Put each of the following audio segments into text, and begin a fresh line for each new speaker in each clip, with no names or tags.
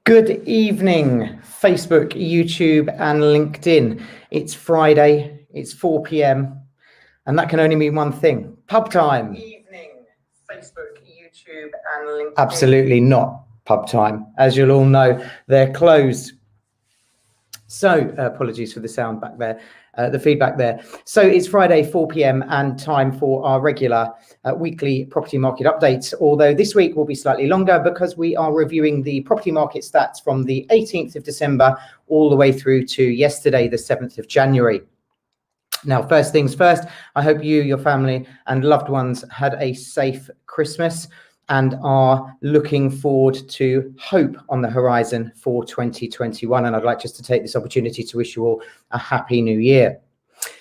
Good evening, Facebook, YouTube, and LinkedIn. It's Friday, it's 4 p.m, and that can only mean one thing: pub time. Good evening, Facebook, YouTube, and LinkedIn. Absolutely not pub time. As you'll all know, they're closed. So apologies for the sound back there, the feedback there. So it's Friday, 4 p.m, and time for our regular weekly property market updates, although this week will be slightly longer because we are reviewing the property market stats from the 18th of December all the way through to yesterday, the 7th of January. Now, first things first, I hope you, your family and loved ones had a safe Christmas and are looking forward to hope on the horizon for 2021. And I'd like just to take this opportunity to wish you all a happy new year.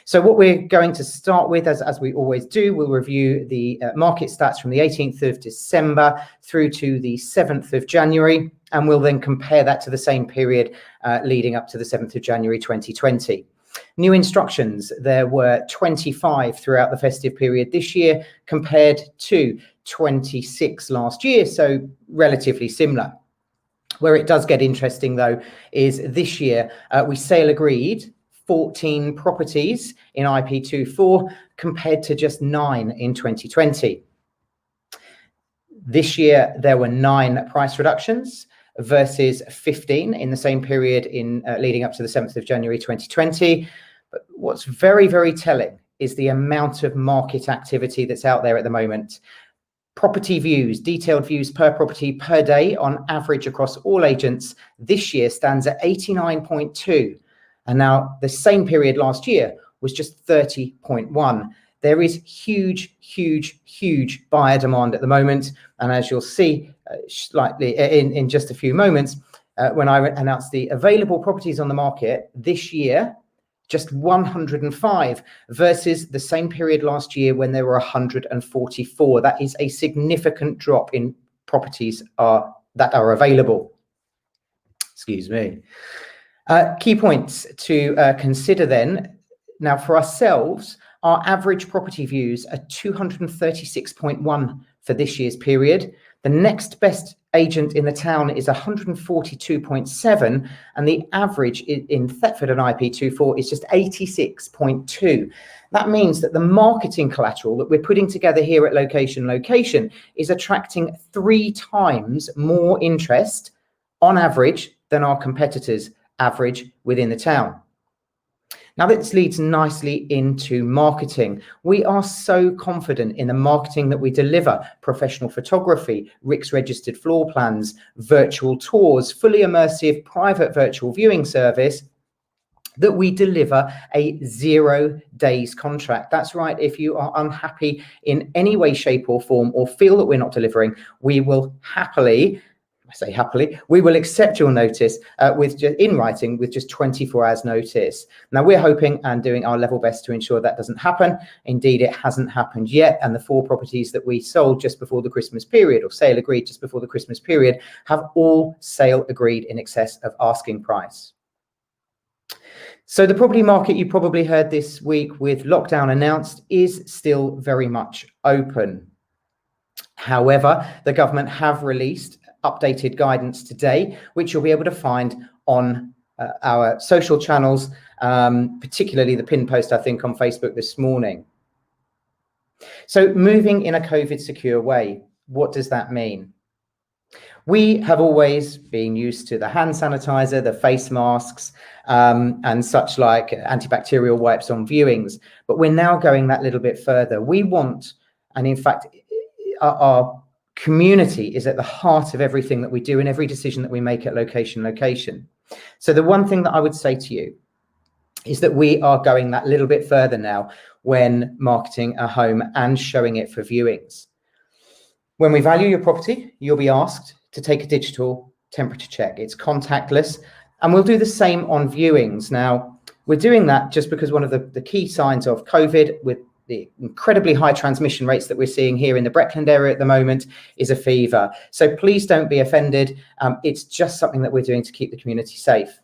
So what we're going to start with, as we always do, we'll review the market stats from the 18th of December through to the 7th of January, and we'll then compare that to the same period leading up to the 7th of January 2020. New instructions, there were 25 throughout the festive period this year compared to 26 last year, so relatively similar. Where it does get interesting though is this year we sale agreed 14 properties in IP24 compared to just 9 in 2020. This year there were 9 price reductions versus 15 in the same period in leading up to the 7th of January 2020. But what's very, very telling is the amount of market activity that's out there at the moment. Property views, detailed views per property per day on average across all agents this year stands at 89.2. And now the same period last year was just 30.1. There is huge, huge, huge buyer demand at the moment. And as you'll see slightly in just a few moments, when I announce the available properties on the market this year, just 105 versus the same period last year when there were 144. That is a significant drop in properties that are available. Excuse me. Key points to consider then. Now for ourselves, our average property views are 236.1 for this year's period. The next best agent in the town is 142.7, and the average in Thetford and IP24 is just 86.2. That means that the marketing collateral that we're putting together here at Location is attracting 3 times more interest on average than our competitors' average within the town. Now this leads nicely into marketing. We are so confident in the marketing that we deliver: professional photography, RICS registered floor plans, virtual tours, fully immersive private virtual viewing service, that we deliver a 0 days contract. That's right. If you are unhappy in any way, shape or form, or feel that we're not delivering, we will happily, I say happily, we will accept your notice in writing with just 24 hours notice. Now we're hoping and doing our level best to ensure that doesn't happen. Indeed, it hasn't happened yet. And the 4 properties that we sold just before the Christmas period, or sale agreed just before the Christmas period, have all sale agreed in excess of asking price. So the property market, you probably heard this week with lockdown announced, is still very much open. However, the government have released updated guidance today, which you'll be able to find on our social channels, particularly the pin post, I think, on Facebook this morning. So moving in a COVID secure way, what does that mean? We have always been used to the hand sanitizer, the face masks, and such like antibacterial wipes on viewings, but we're now going that little bit further. We want, and in fact, our community is at the heart of everything that we do and every decision that we make at Location. So the one thing that I would say to you is that we are going that little bit further now when marketing a home and showing it for viewings. When we value your property, you'll be asked to take a digital temperature check. It's contactless, and we'll do the same on viewings. Now, we're doing that just because one of the key signs of COVID, with the incredibly high transmission rates that we're seeing here in the Breckland area at the moment, is a fever. So please don't be offended. It's just something that we're doing to keep the community safe.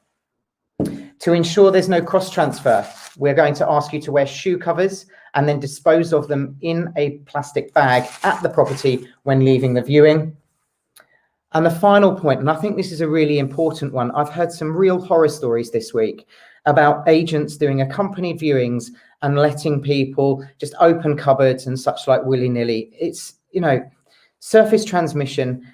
To ensure there's no cross transfer, we're going to ask you to wear shoe covers and then dispose of them in a plastic bag at the property when leaving the viewing. And the final point, and I think this is a really important one, I've heard some real horror stories this week about agents doing accompanied viewings and letting people just open cupboards and such like willy-nilly. It's, surface transmission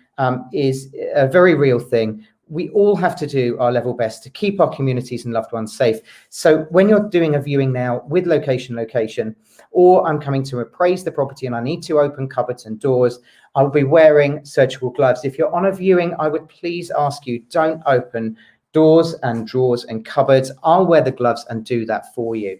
is a very real thing. We all have to do our level best to keep our communities and loved ones safe. So when you're doing a viewing now with location, or I'm coming to appraise the property and I need to open cupboards and doors, I'll be wearing surgical gloves. If you're on a viewing, I would please ask you, don't open doors and drawers and cupboards. I'll wear the gloves and do that for you.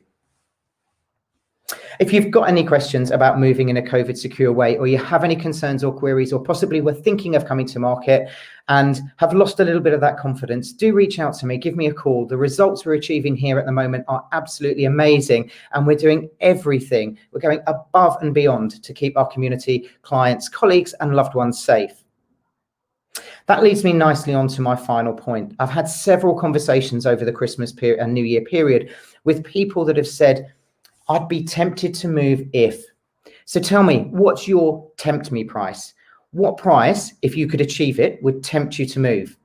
If you've got any questions about moving in a COVID secure way, or you have any concerns or queries, or possibly were thinking of coming to market and have lost a little bit of that confidence, do reach out to me, give me a call. The results we're achieving here at the moment are absolutely amazing, and we're doing everything. We're going above and beyond to keep our community, clients, colleagues, and loved ones safe. That leads me nicely on to my final point. I've had several conversations over the Christmas period and New Year period with people that have said, I'd be tempted to move if. So tell me, what's your tempt me price? What price, if you could achieve it, would tempt you to move?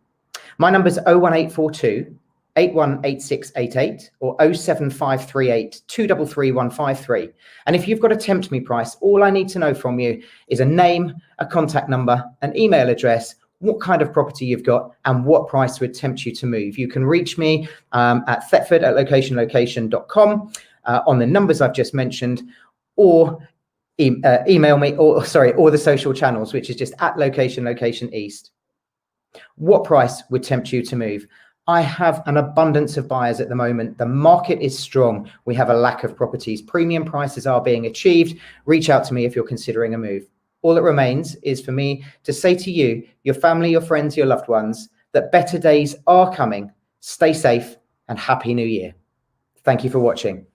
My number's 01842 818688 or 07538 233 153. And if you've got a tempt me price, all I need to know from you is a name, a contact number, an email address, what kind of property you've got, and what price would tempt you to move. You can reach me at thetford@location.com. On the numbers I've just mentioned, or email me, or the social channels, which is just at location east. What price would tempt you to move? I have an abundance of buyers at the moment. The market is strong. We have a lack of properties. Premium prices are being achieved. Reach out to me if you're considering a move. All that remains is for me to say to you, your family, your friends, your loved ones, that better days are coming. Stay safe and Happy New Year. Thank you for watching.